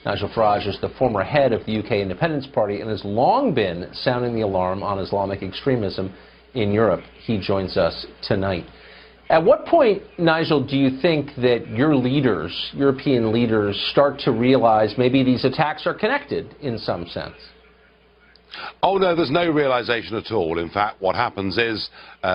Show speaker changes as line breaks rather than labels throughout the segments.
Nigel Farage is the former head of the UK Independence Party and has long been sounding the alarm on Islamic extremism in Europe. He joins us tonight. At what point, Nigel, do you think that your leaders, European leaders, start to realize maybe these attacks are connected in some sense?
Oh, no, there's no realization at all. In fact, what happens is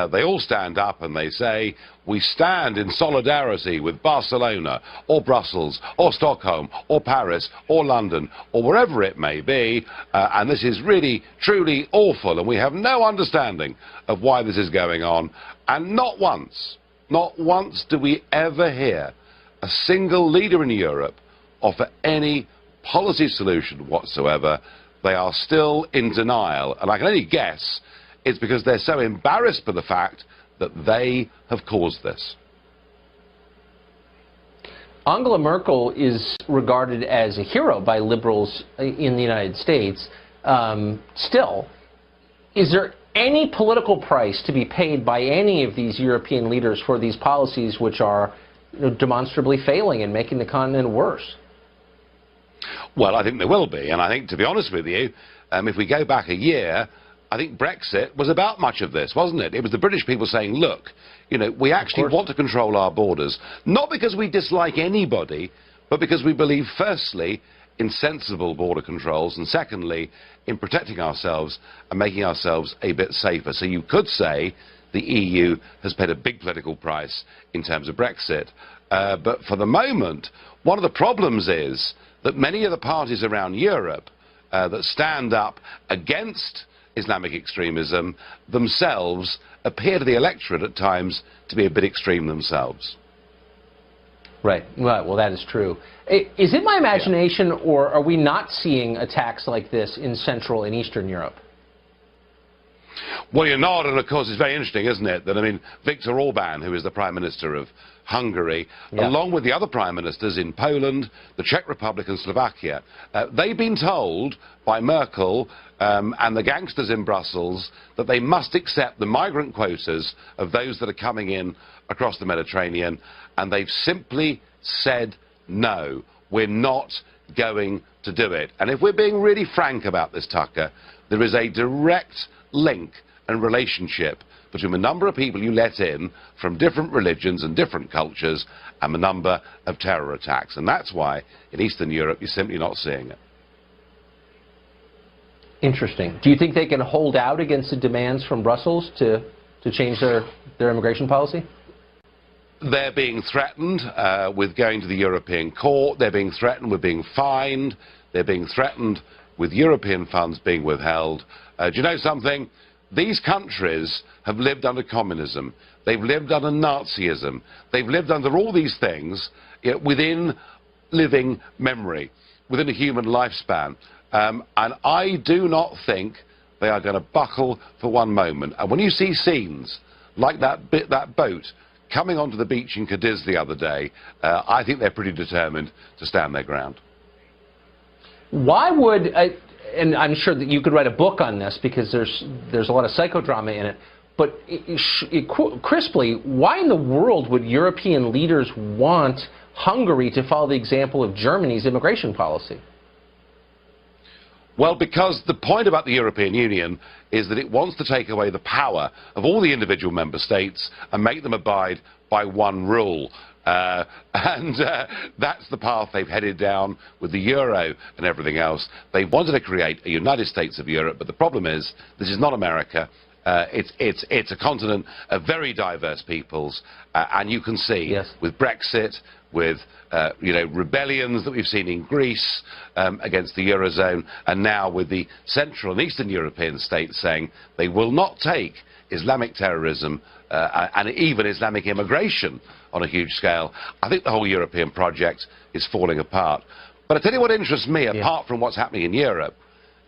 they all stand up and they say, we stand in solidarity with Barcelona or Brussels or Stockholm or Paris or London or wherever it may be, and this is really, truly awful, and we have no understanding of why this is going on. And not once do we ever hear a single leader in Europe offer any policy solution whatsoever. They are still in denial, and I can only guess it's because they're so embarrassed by the fact that they have caused this.
Angela Merkel is regarded as a hero by liberals in the United States. Still, is there any political price to be paid by any of these European leaders for these policies which are demonstrably failing and making the continent worse?
Well, I think there will be, and I think, to be honest with you, if we go back a year, I think Brexit was about much of this, wasn't it? It was the British people saying, look, you know, we actually want to control our borders, not because we dislike anybody, but because we believe, firstly, in sensible border controls, and secondly, in protecting ourselves and making ourselves a bit safer. So you could say the EU has paid a big political price in terms of Brexit. But for the moment, one of the problems is that many of the parties around Europe that stand up against Islamic extremism themselves appear to the electorate at times to be a bit extreme themselves.
Right. Well, that is true. Is it my imagination, or are we not seeing attacks like this in Central and Eastern Europe?
Well, you're not, and of course it's very interesting, isn't it, that, I mean, Viktor Orban, who is the Prime Minister of Hungary, along with the other Prime Ministers in Poland, the Czech Republic and Slovakia, they've been told by Merkel and the gangsters in Brussels that they must accept the migrant quotas of those that are coming in across the Mediterranean, and they've simply said, no, we're not going to do it. And if we're being really frank about this, Tucker, there is a direct link and relationship between the number of people you let in from different religions and different cultures and the number of terror attacks. And that's why in Eastern Europe you're simply not seeing it.
Interesting. Do you think they can hold out against the demands from Brussels to change their immigration policy?
They're being threatened with going to the European Court. They're being threatened with being fined. They're being threatened with European funds being withheld. Do you know something? These countries have lived under communism. They've lived under Nazism. They've lived under all these things within living memory, within a human lifespan. And I do not think they are going to buckle for one moment. And when you see scenes like that boat coming onto the beach in Cadiz the other day, I think they're pretty determined to stand their ground.
Why would, and I'm sure that you could write a book on this because there's a lot of psychodrama in it, but crisply, why in the world would European leaders want Hungary to follow the example of Germany's immigration policy?
Well, because the point about the European Union is that it wants to take away the power of all the individual member states and make them abide by one rule. And that's the path they've headed down with the euro and everything else. They wanted to create a United States of Europe, but the problem is this is not America. It's a continent of very diverse peoples, and you can see with Brexit, with rebellions that we've seen in Greece against the Eurozone, and now with the Central and Eastern European states saying they will not take Islamic terrorism and even Islamic immigration on a huge scale. I think the whole European project is falling apart. But I tell you what interests me, apart from what's happening in Europe,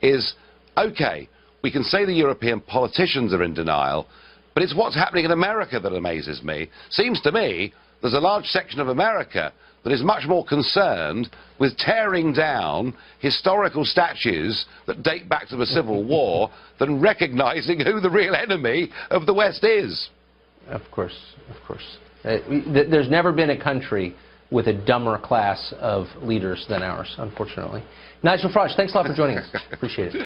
is, okay, we can say the European politicians are in denial, but it's what's happening in America that amazes me. Seems to me there's a large section of America that is much more concerned with tearing down historical statues that date back to the Civil War than recognizing who the real enemy of the West is.
Of course, of course. There's never been a country with a dumber class of leaders than ours, unfortunately. Nigel Farage, thanks a lot for joining us. Appreciate it.